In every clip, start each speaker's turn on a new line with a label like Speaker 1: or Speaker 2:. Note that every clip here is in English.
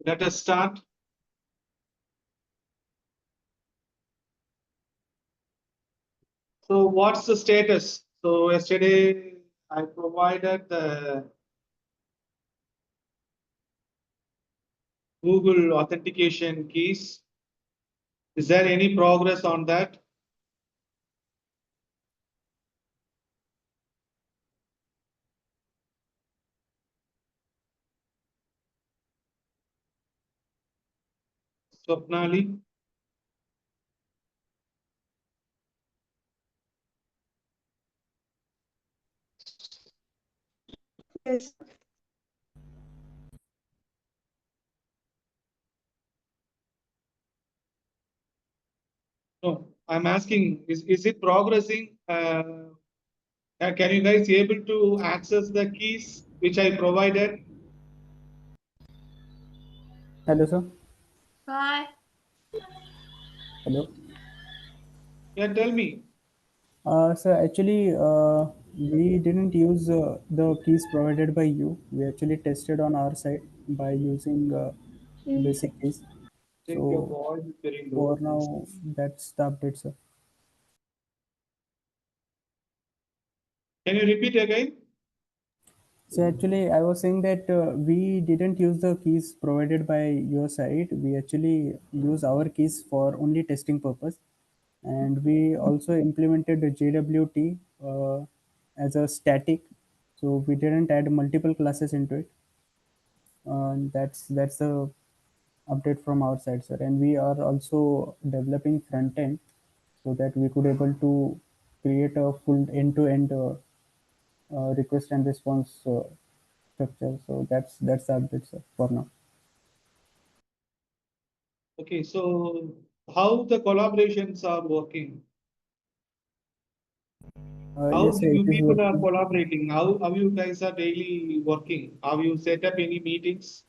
Speaker 1: Let us start. So what's the status? So yesterday I provided the Google authentication keys. Is there any progress on that? Swapnali?
Speaker 2: Yes.
Speaker 1: No, I'm asking, is it progressing? Can you guys able to access the keys which I provided?
Speaker 3: Hello, sir.
Speaker 2: Hi.
Speaker 3: Hello.
Speaker 1: Yeah, tell me.
Speaker 3: Sir, actually, we didn't use the keys provided by you. We actually tested on our side by using basic keys.
Speaker 1: Check your
Speaker 3: So
Speaker 1: voice is very
Speaker 3: for
Speaker 1: low.
Speaker 3: now, that's the update, sir.
Speaker 1: Can you repeat again?
Speaker 3: So actually, I was saying that we didn't use the keys provided by your side. We actually use our keys for only testing purpose, and we also implemented the JWT as a static. So we didn't add multiple classes into it. And that's the update from our side, sir. And we are also developing front end so that we could able to create a full end-to-end request and response structure. So that's the update, sir, for now.
Speaker 1: Okay, so how the collaborations are working? How
Speaker 3: Yes, sir, it
Speaker 1: you
Speaker 3: is
Speaker 1: people are
Speaker 3: working.
Speaker 1: collaborating? How you guys are daily working? Have you set up any meetings?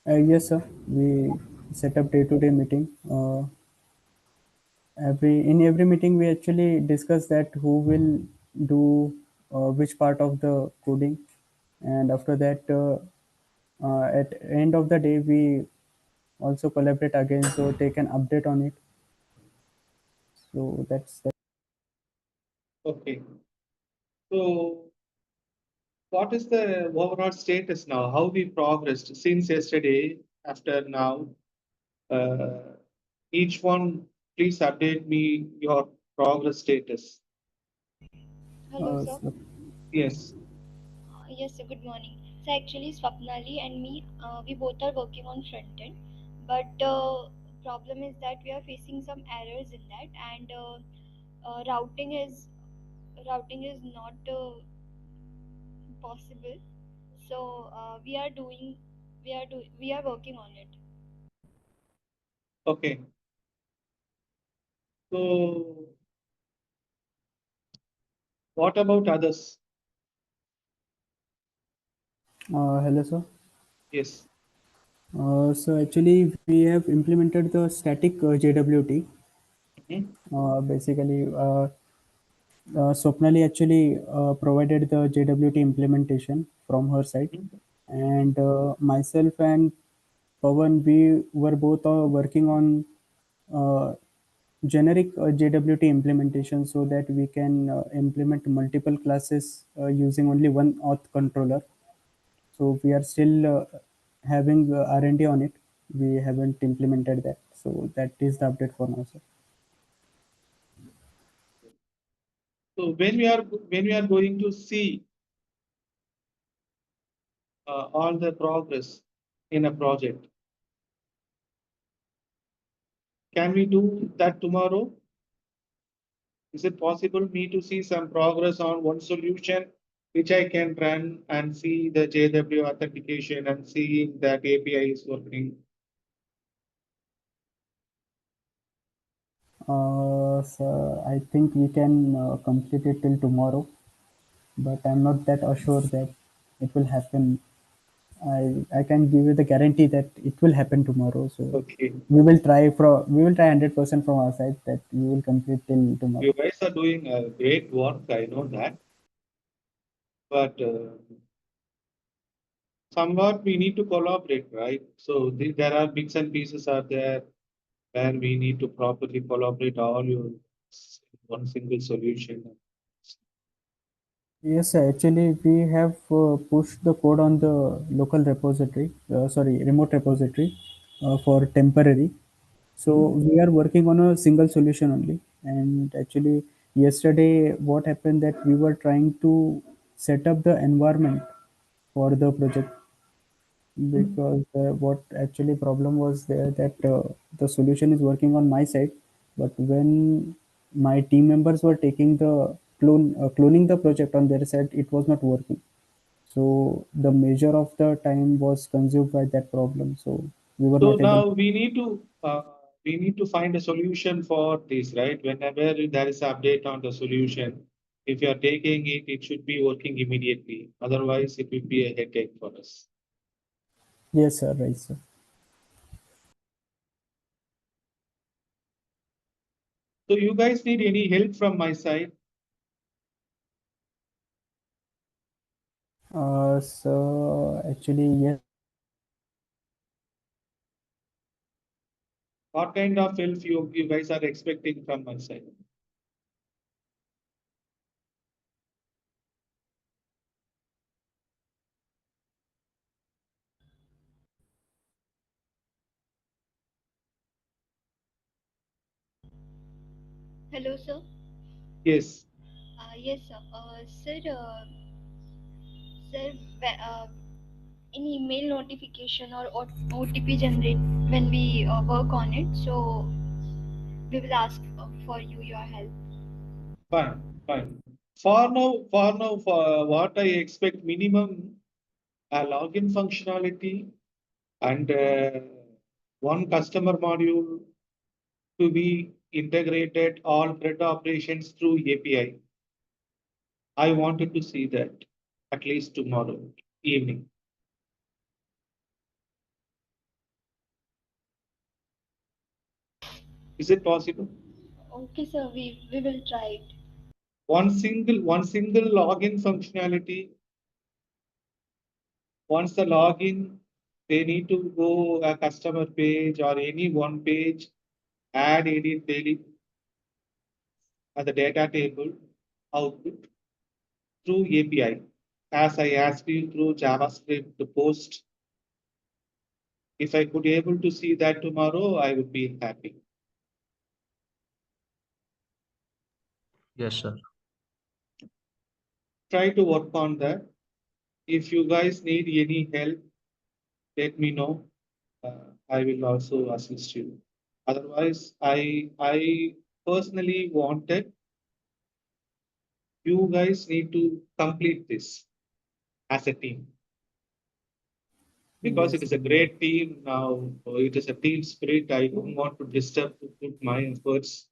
Speaker 3: Yes, sir. We set up day-to-day meeting. Every meeting we actually discuss that who will do which part of the coding, and after that, at end of the day, we also collaborate again, so take an update on it. So that's that.
Speaker 1: Okay. So what is the overall status now? How we progressed since yesterday after now? Uh, each one, please update me your progress status.
Speaker 4: Hello, sir.
Speaker 3: So,
Speaker 1: Yes.
Speaker 4: Yes, sir. Good morning. So actually, Swapnali and me, we both are working on front end, but problem is that we are facing some errors in that, and routing is not possible. So we are working on it.
Speaker 1: Okay. So what about others?
Speaker 3: hello, sir.
Speaker 1: Yes.
Speaker 3: So actually, we have implemented the static JWT.
Speaker 1: Mhm.
Speaker 3: Basically, Swapnali actually provided the JWT implementation from her side,
Speaker 1: Mhm.
Speaker 3: and myself and Pawan, we were both working on uh, generic JWT implementation so that we can implement multiple classes using only one auth controller. So we are still having R&D on it. We haven't implemented that. So that is the update for now, sir.
Speaker 1: So when we are going to see all the progress in a project, can we do that tomorrow? Is it possible me to see some progress on one solution which I can run and see the JW authentication and see that API is working?
Speaker 3: So I think we can complete it till tomorrow, but I'm not that assured that it will happen. I can give you the guarantee that it will happen tomorrow. So
Speaker 1: Okay.
Speaker 3: we will try 100% from our side that we will complete till tomorrow.
Speaker 1: You guys are doing a great work, I know that. But somewhat we need to collaborate, right? So there are bits and pieces are there where we need to properly collaborate all your one single solution.
Speaker 3: Yes, actually, we have pushed the code on the local repository, remote repository for temporary. So we are working on a single solution only. And actually, yesterday, what happened that we were trying to set up the environment for the project because what actually problem was there that the solution is working on my side, but when my team members were taking the cloning the project on their side, it was not working. So the measure of the time was consumed by that problem. So we were
Speaker 1: So
Speaker 3: not able.
Speaker 1: now we need to find a solution for this, right? Whenever there is update on the solution, if you are taking it, it should be working immediately. Otherwise, it will be a headache for us.
Speaker 3: Yes, sir. Right, sir.
Speaker 1: So you guys need any help from my side?
Speaker 3: So actually, yes.
Speaker 1: What kind of help you guys are expecting from my side?
Speaker 4: Hello, sir.
Speaker 1: Yes.
Speaker 4: Yes, sir. Sir, an email notification or OTP generate when we work on it. So we will ask for your help.
Speaker 1: Fine, fine. For what I expect minimum a login functionality and one customer module to be integrated all thread operations through API. I wanted to see that at least tomorrow evening. Is it possible?
Speaker 4: Okay, sir. We will try it.
Speaker 1: One single login functionality. Once the login, they need to go a customer page or any one page, add, edit, delete at the data table output through API. As I asked you through JavaScript, the post, if I could able to see that tomorrow, I would be happy.
Speaker 5: Yes, sir.
Speaker 1: Try to work on that. If you guys need any help, let me know. I will also assist you. Otherwise, I personally wanted you guys need to complete this as a team because it
Speaker 3: Yes.
Speaker 1: is a great team now. It is a team spirit. I don't want to disturb to put my efforts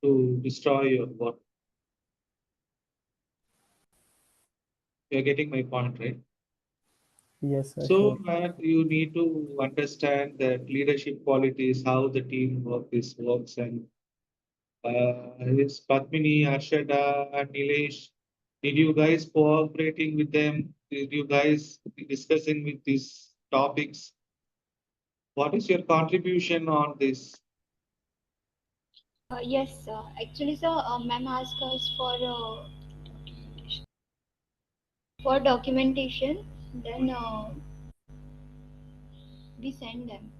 Speaker 1: to destroy your work. You're getting my point, right?
Speaker 3: Yes, sir.
Speaker 1: So
Speaker 3: Sure.
Speaker 1: you need to understand that leadership qualities, how the team works, and is Padmini, Arshada, and Nilesh. Did you guys cooperating with them? Did you guys discussing with these topics? What is your contribution on this?
Speaker 4: Yes, sir. Actually, sir, ma'am asked us for documentation. Then we send them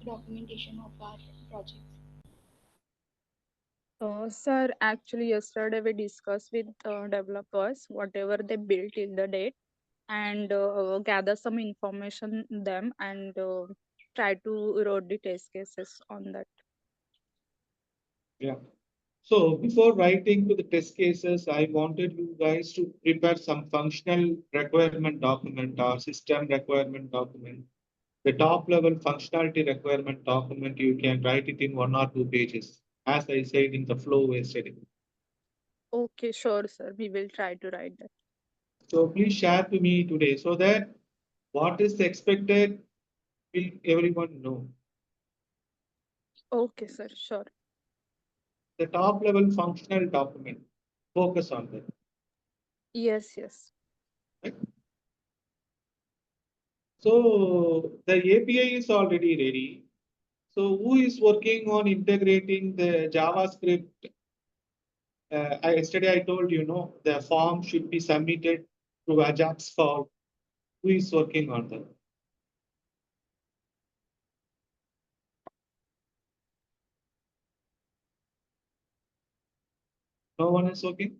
Speaker 4: documentation of our projects.
Speaker 2: Sir, actually, yesterday we discussed with developers whatever they built till the date and gather some information them and try to wrote the test cases on that.
Speaker 1: Yeah. So before writing to the test cases, I wanted you guys to prepare some functional requirement document or system requirement document. The top level functionality requirement document, you can write it in 1 or 2 pages, as I said in the flow yesterday.
Speaker 2: Okay, sure, sir. We will try to write that.
Speaker 1: So please share to me today so that what is expected will everyone know.
Speaker 2: Okay, sir. Sure.
Speaker 1: The top level functional document, focus on that.
Speaker 2: Yes, yes.
Speaker 1: Right? So the API is already ready. So who is working on integrating the JavaScript? Yesterday I told you, the form should be submitted through Ajax form. Who is working on that? No one is working?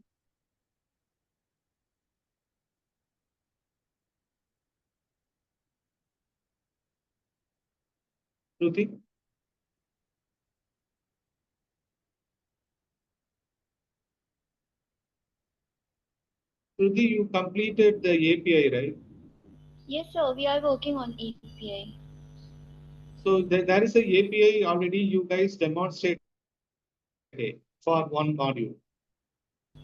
Speaker 1: Shruti? Shruti, you completed the API, right?
Speaker 4: Yes, sir. We are working on API.
Speaker 1: So there is a API already you guys demonstrated for one module,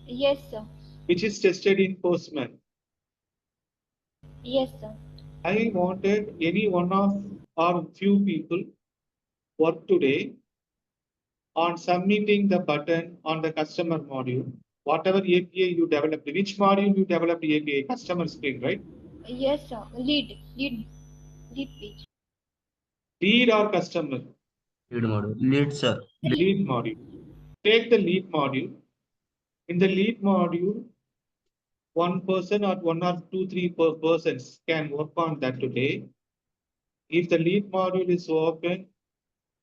Speaker 4: Yes, sir.
Speaker 1: which is tested in Postman.
Speaker 4: Yes, sir.
Speaker 1: I wanted any one of or few people work today on submitting the button on the customer module. Whatever API you developed, which module you developed API, customer screen, right?
Speaker 4: Yes, sir. Lead page.
Speaker 1: Lead or customer?
Speaker 5: Lead module. Lead, sir.
Speaker 1: Lead module. Take the lead module. In the lead module, one person or one or two, three persons can work on that today. If the lead module is open,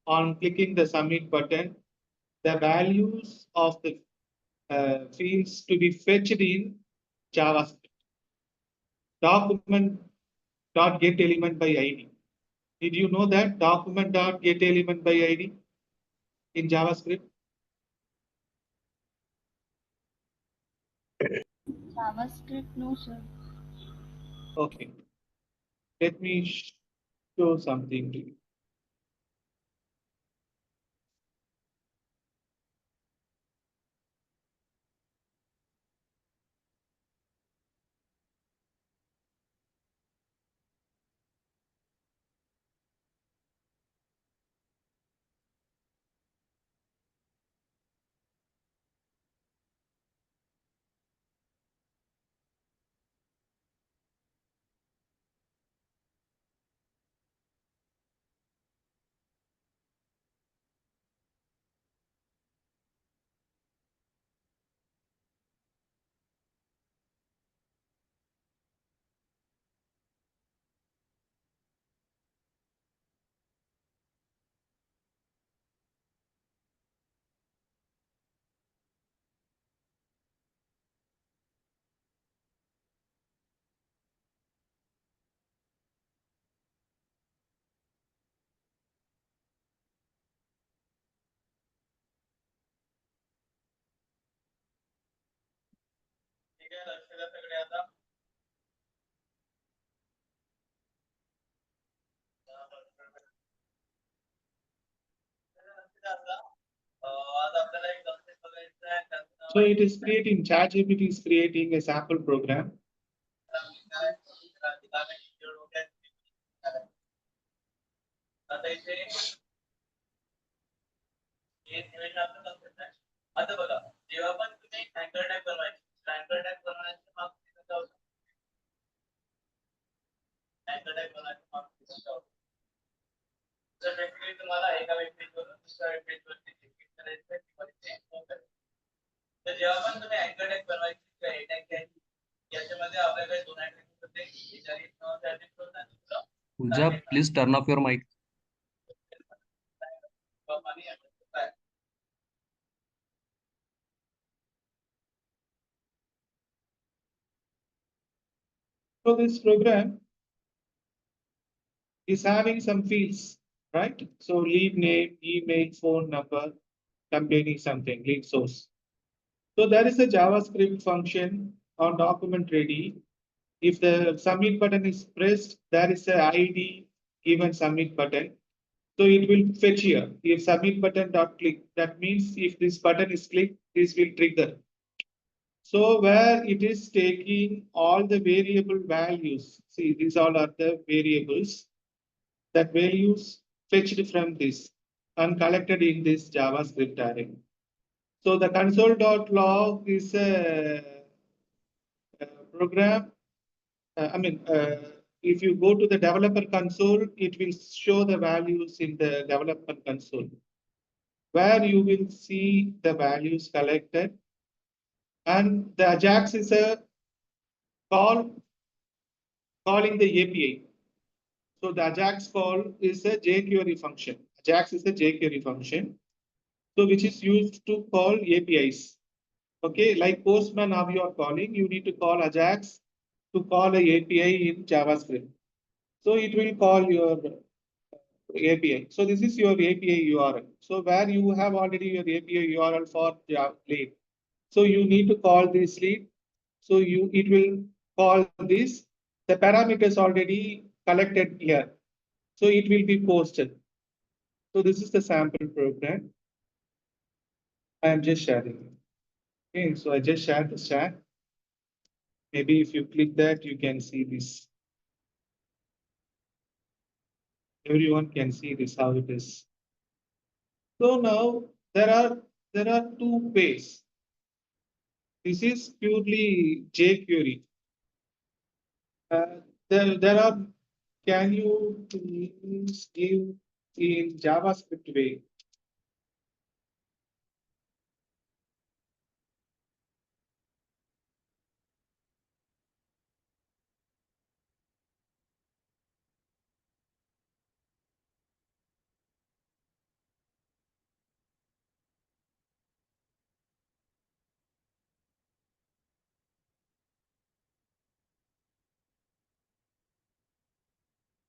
Speaker 1: on clicking the submit button, the values of the fields to be fetched in JavaScript. Document dot get element by ID. Did you know that document dot get element by ID in JavaScript?
Speaker 4: JavaScript, no, sir.
Speaker 1: Okay. Let me show something to you. So it is creating, ChatGPT is creating a sample program. आता बघा जेव्हा पण तुम्ही अँकर tag बनवायचे अँकर tag बनवण्याचे marks किती जाऊ अँकर tag बनवायचे मार्क्स किती जाऊ तर बेसिकली तुम्हाला एका वेब पेजवरून दुसऱ्या वेब पेजवरती क्लिक करायचं किंवा चेंज करायचं तर जेव्हा पण तुम्ही अँकर टॅग बनवायची किंवा हे टॅग घ्यायची याच्यामध्ये आपल्याकडे दोन ॲट्रिब्यूट होते शेजारी ॲट्रिब्यूट होता
Speaker 5: Pooja, please turn off your mic.
Speaker 1: So this program is having some fields, right? So lead name, email, phone number, containing something, lead source. So there is a JavaScript function on document ready. If the submit button is pressed, there is a ID given submit button. So it will fetch here. If submit button dot click, that means if this button is clicked, this will trigger. So where it is taking all the variable values, see these all are the variables, that values fetched from this and collected in this JavaScript array. So the console.log is a program, if you go to the developer console, it will show the values in the development console, where you will see the values collected. And the Ajax is a calling the API. So the Ajax call is a jQuery function. Ajax is a jQuery function, so which is used to call APIs. Okay, like Postman now you are calling, you need to call Ajax to call a API in JavaScript. So it will call your API. So this is your API URL. So where you have already your API URL for lead. So you need to call this lead. So it will call this. The parameters already collected here. So it will be posted. So this is the sample program. I am just sharing. Okay, so I just shared the chat. Maybe if you click that, you can see this. Everyone can see this, how it is. So now there are two ways. This is purely jQuery. There are, can you please give in JavaScript way?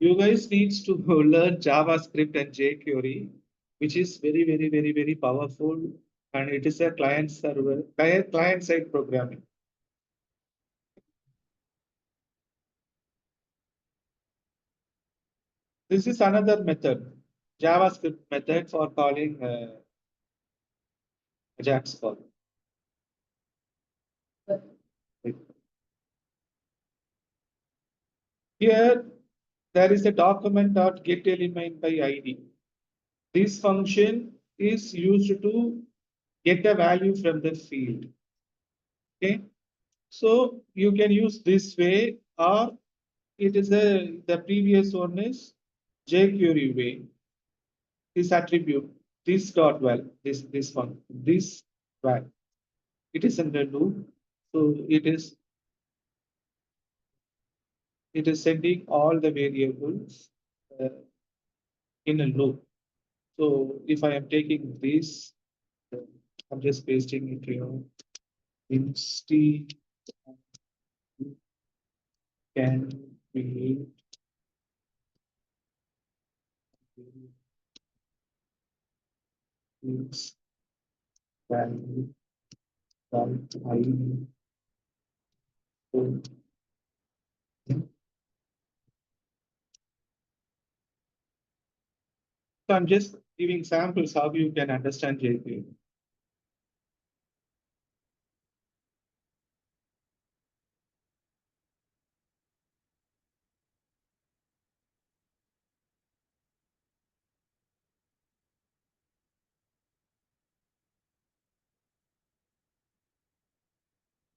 Speaker 1: You guys needs to learn JavaScript and jQuery, which is very powerful, and it is a client server, client side programming. This is another method, JavaScript method for calling Ajax call. Here, there is a document.getElement by ID. This function is used to get a value from the field. Okay, so you can use this way, or it is the previous one is jQuery way. This attribute, this dot val, this one, this val. It is in the loop, so it is sending all the variables in a loop. So if I am taking this, I'm just pasting it here. Insti can create its value from ID. So I'm just giving samples how you can understand jQuery.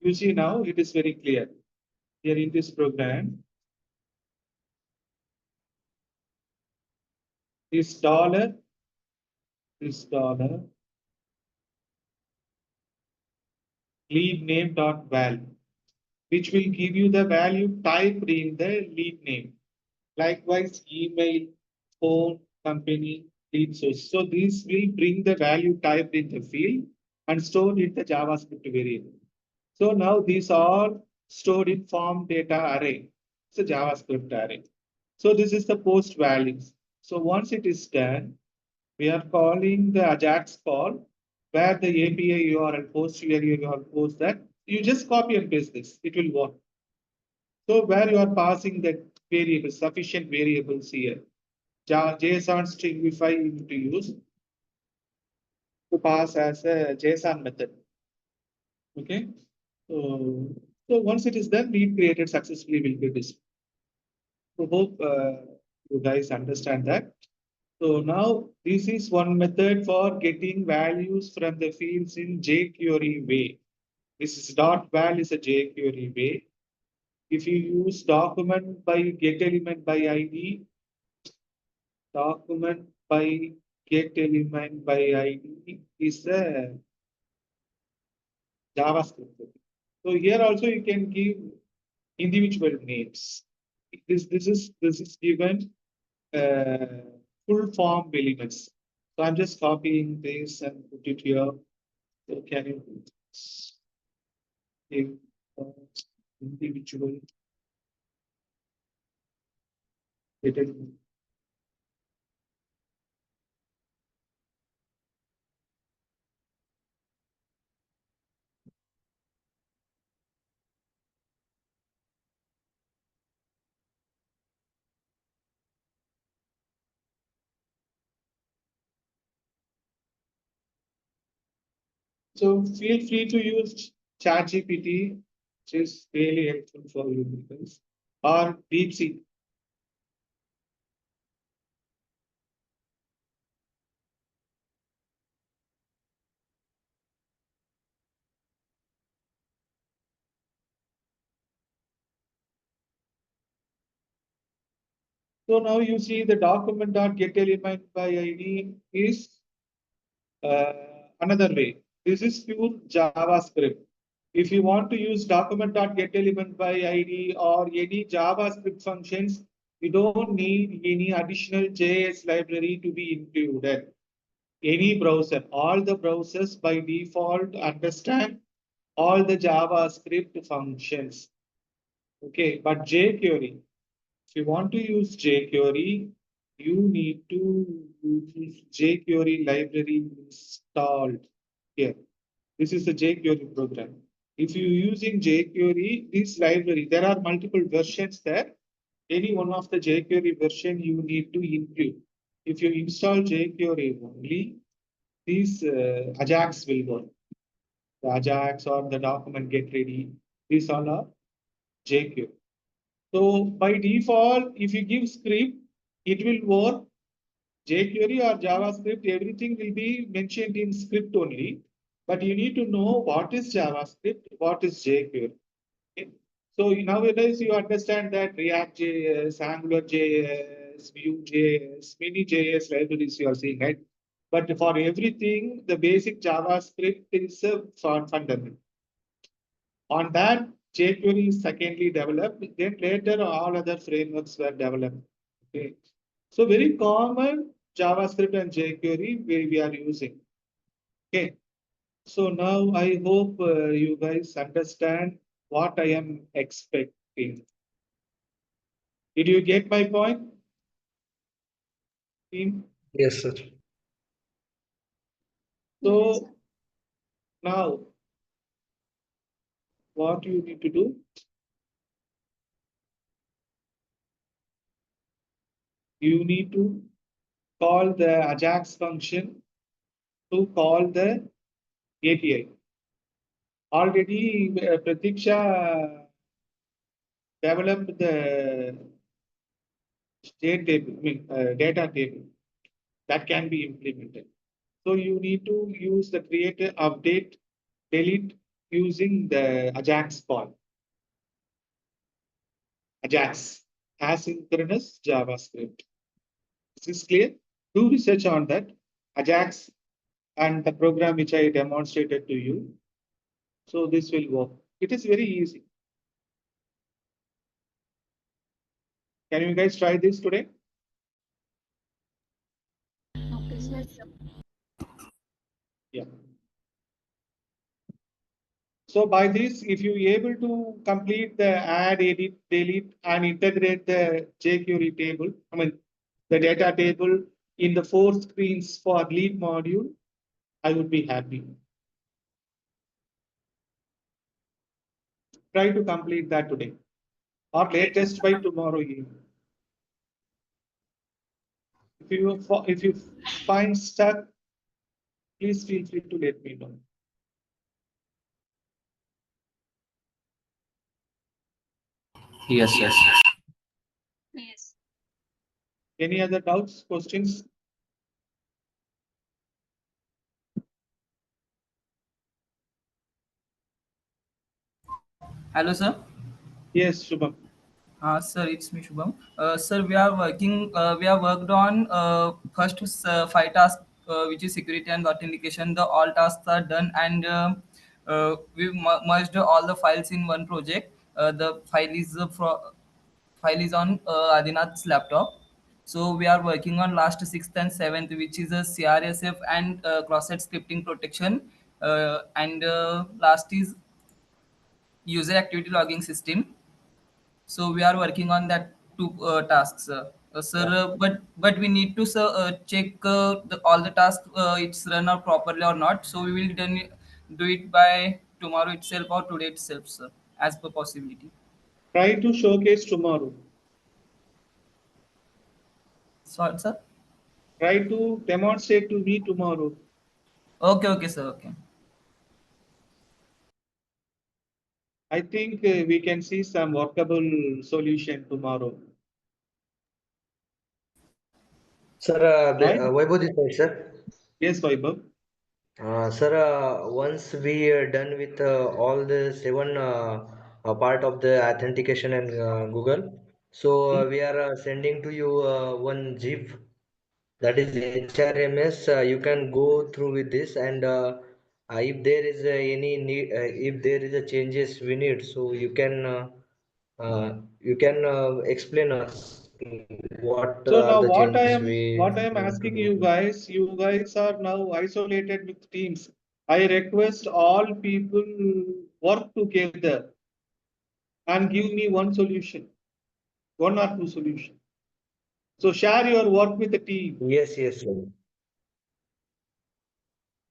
Speaker 1: You see now it is very clear. Here in this program, this dollar lead name dot val, which will give you the value typed in the lead name. Likewise, email, phone, company, lead source. So these will bring the value typed in the field and stored in the JavaScript variable. So now these are stored in form data array. It's a JavaScript array. So this is the post values. So once it is done, we are calling the Ajax call where the API URL post URL post that. You just copy and paste this, it will work. So where you are passing that variable, sufficient variables here. JSON string if I need to use to pass as a JSON method. Okay. So once it is done, lead created successfully will be displayed. So hope you guys understand that. So now this is one method for getting values from the fields in jQuery way. This is dot val is a jQuery way. If you use document by get element by ID, document by get element by ID is a JavaScript. So here also you can give individual names. This is given full form elements. So I'm just copying this and put it here. So can you give individual data? So feel free to use ChatGPT, which is really helpful for you because, or DeepSeek. So now you see the document.getElement by ID is another way. This is pure JavaScript. If you want to use document.getElement by ID or any JavaScript functions, you don't need any additional JS library to be included. Any browser, all the browsers by default understand all the JavaScript functions. Okay, but jQuery, if you want to use jQuery, you need to use jQuery library installed here. This is the jQuery program. If you're using jQuery, this library, there are multiple versions there. Any one of the jQuery version you need to include. If you install jQuery only, these Ajax will work. The Ajax or the document get ready, these all are jQuery. So by default, if you give script, it will work jQuery or JavaScript, everything will be mentioned in script only. But you need to know what is JavaScript, what is jQuery. Okay. So nowadays you understand that React.js, AngularJS, Vue.js, many JS libraries you are seeing, right? But for everything, the basic JavaScript is a fundamental. On that, jQuery is secondly developed. Then later, all other frameworks were developed. Okay. So very common JavaScript and jQuery we are using. Okay. So now I hope you guys understand what I am expecting. Did you get my point, team?
Speaker 5: Yes, sir.
Speaker 1: So now what you need to do? You need to call the Ajax function to call the API. Already Pratiksha developed the state table, data table that can be implemented. So you need to use the create, update, delete using the Ajax call. Ajax, asynchronous JavaScript. This is clear? Do research on that. Ajax and the program which I demonstrated to you. So this will work. It is very easy. Can you guys try this today?
Speaker 4: Yes, sir.
Speaker 1: Yeah. So by this, if you able to complete the add, edit, delete, and integrate the jQuery table, I mean the data table in the 4 screens for lead module, I would be happy. Try to complete that today, or latest by tomorrow evening. If you find stuck, please feel free to let me know.
Speaker 5: Yes, yes.
Speaker 4: Yes.
Speaker 1: Any other doubts, questions?
Speaker 6: Hello, sir.
Speaker 1: Yes, Shubham.
Speaker 6: Sir, it's me, Shubham. Sir, we are working. We have worked on first 5 tasks, which is security and authentication. The all tasks are done, and we merged all the files in one project. The file is on Adinath's laptop. So we are working on last 6th and 7th, which is a CRSF and cross-site scripting protection, and last is user activity logging system. So we are working on that two tasks, sir. But we need to check all the tasks it's run out properly or not. So we will do it by tomorrow itself or today itself, sir, as per possibility.
Speaker 1: Try to showcase tomorrow.
Speaker 6: Sorry, sir.
Speaker 1: Try to demonstrate to me tomorrow.
Speaker 6: Okay, sir. Okay.
Speaker 1: I think we can see some workable solution tomorrow.
Speaker 7: Sir,
Speaker 1: Right?
Speaker 7: Vaibhav this side, sir.
Speaker 1: Yes, Vaibhav.
Speaker 7: Sir, once we are done with all the 7 part of the authentication and Google, so we are sending to you one zip, that is HRMS. You can go through with this, and if there is any need, if there is a changes we need, so you can explain us what
Speaker 1: So
Speaker 7: are
Speaker 1: now
Speaker 7: the changes
Speaker 1: what I
Speaker 7: we
Speaker 1: am
Speaker 7: want to
Speaker 1: asking
Speaker 7: do.
Speaker 1: you guys are now isolated with teams. I request all people work together and give me one solution, one or two solution. So share your work with the team.
Speaker 7: Yes, yes, sir.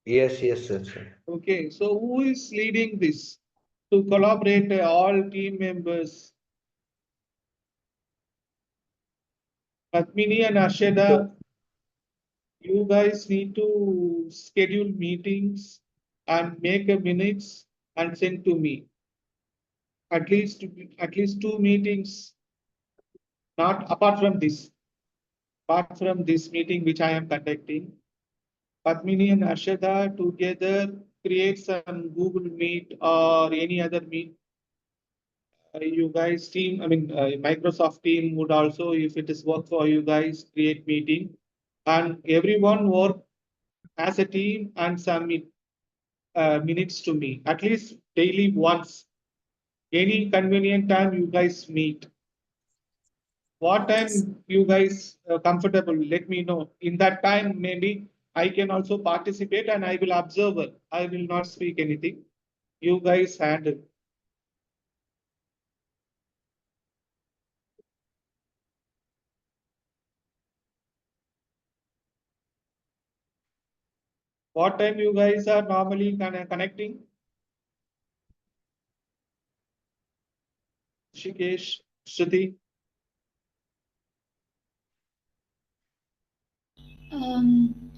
Speaker 7: Yes, sir.
Speaker 1: Okay, so who is leading this? To collaborate all team members. Padmini and Arshada, you guys need to schedule meetings and make a minutes and send to me. At least 2 meetings, not apart from this meeting which I am conducting. Padmini and Arshada together create some Google Meet or any other meet. You guys team, Microsoft team would also, if it is work for you guys, create meeting and everyone work as a team and submit minutes to me, at least daily once. Any convenient time you guys meet. What time you guys comfortable? Let me know. In that time, maybe I can also participate and I will observe. I will not speak anything. You guys handle. What time you guys are normally connecting? Shikesh, Shruti.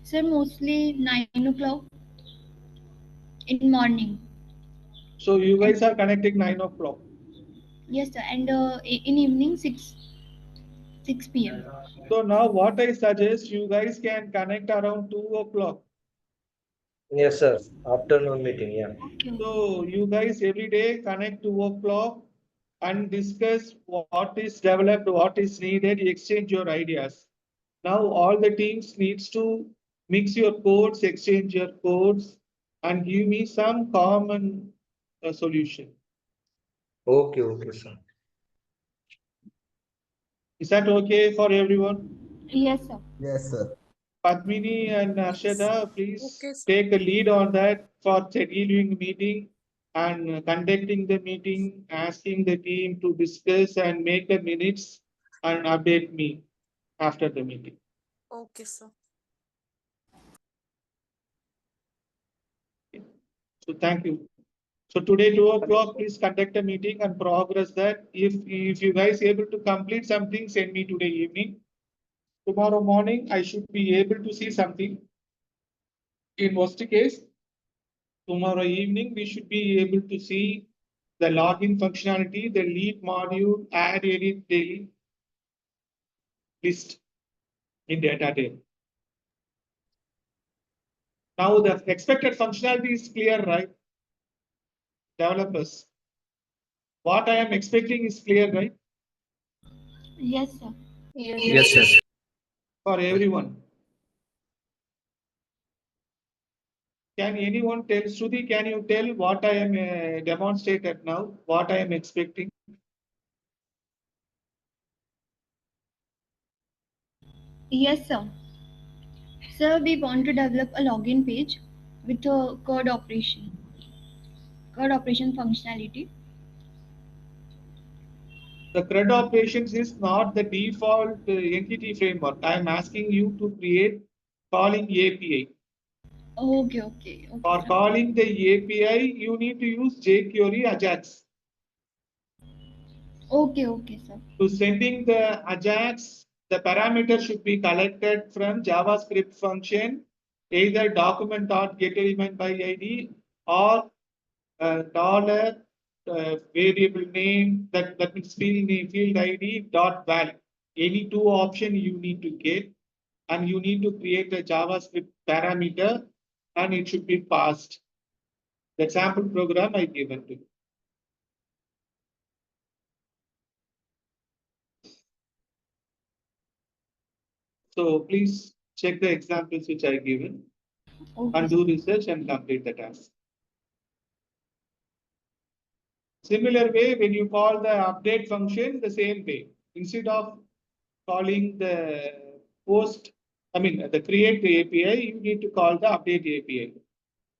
Speaker 4: Sir, mostly 9 o'clock in morning.
Speaker 1: So you
Speaker 4: And
Speaker 1: guys are connecting 9 o'clock.
Speaker 4: yes, sir, and in evening 6 p.m.
Speaker 1: So now what I suggest, you guys can connect around 2 o'clock.
Speaker 7: Yes, sir. Afternoon meeting, yeah.
Speaker 4: Okay.
Speaker 1: So you guys every day connect 2 o'clock and discuss what is developed, what is needed, exchange your ideas. Now all the teams needs to mix your codes, exchange your codes, and give me some common solution.
Speaker 7: Okay, sir.
Speaker 1: Is that okay for everyone?
Speaker 4: Yes, sir.
Speaker 5: Yes, sir.
Speaker 1: Padmini and Arshada, please
Speaker 2: Okay, sir.
Speaker 1: take a lead on that for scheduling meeting and conducting the meeting, asking the team to discuss and make the minutes and update me after the meeting.
Speaker 2: Okay, sir.
Speaker 1: So thank you. So today 2 o'clock, please conduct a meeting and progress that. If you guys able to complete something, send me today evening. Tomorrow morning, I should be able to see something. In worst case, tomorrow evening, we should be able to see the login functionality, the lead module, add edit daily list in data table. Now the expected functionality is clear, right? Developers. what I am expecting is clear, right?
Speaker 4: Yes, sir.
Speaker 5: Yes, sir.
Speaker 1: For everyone. Can anyone tell, Shruti, can you tell what I am demonstrated now, what I am expecting?
Speaker 4: Yes, sir. Sir, we want to develop a login page with a code operation functionality.
Speaker 1: The CRUD operations is not the default entity framework. I am asking you to create calling API.
Speaker 4: Okay,
Speaker 1: For
Speaker 4: sir.
Speaker 1: calling the API, you need to use jQuery Ajax.
Speaker 4: Okay, sir.
Speaker 1: To sending the Ajax, the parameter should be collected from JavaScript function, either document.getElementById or dollar variable name, that means field name, field ID dot val. Any two option you need to get, and you need to create a JavaScript parameter, and it should be passed. The sample program I given to you. So please check the examples which I given
Speaker 4: Okay,
Speaker 1: and do research and complete the task. Similar way, when you call the update function, the same way. Instead of calling the the create API, you need to call the update API.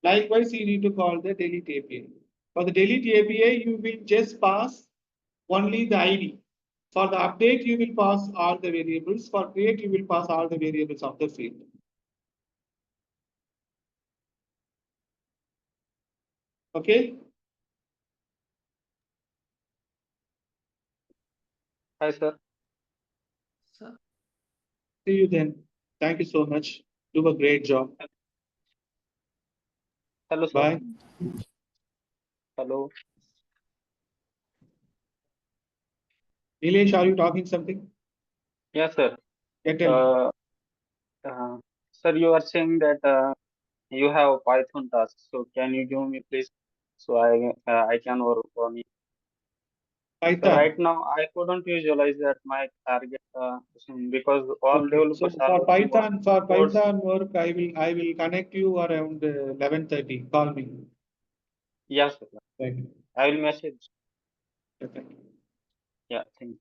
Speaker 1: Likewise, you need to call the delete API. For the delete API, you will just pass only the ID. For the update, you will pass all the variables. For create, you will pass all the variables of the field. Okay?
Speaker 5: Hi, sir.
Speaker 1: See you then. Thank you so much. Do a great job.
Speaker 5: Hello, sir.
Speaker 1: Bye.
Speaker 5: Hello.
Speaker 1: Nilesh, are you talking something?
Speaker 5: Yes, sir.
Speaker 1: Yeah, tell me.
Speaker 5: Sir, you are saying that you have Python tasks. So can you give me, please, so I can work on it. So
Speaker 1: Python.
Speaker 5: right now I couldn't visualize that my target because all
Speaker 1: Okay.
Speaker 5: developers
Speaker 1: So
Speaker 5: are
Speaker 1: for
Speaker 5: working on codes.
Speaker 1: Python work, I will connect you around 11:30. Call me.
Speaker 5: Yes, sir.
Speaker 1: Right.
Speaker 5: I will message.
Speaker 1: Okay.
Speaker 5: Yeah, thank you.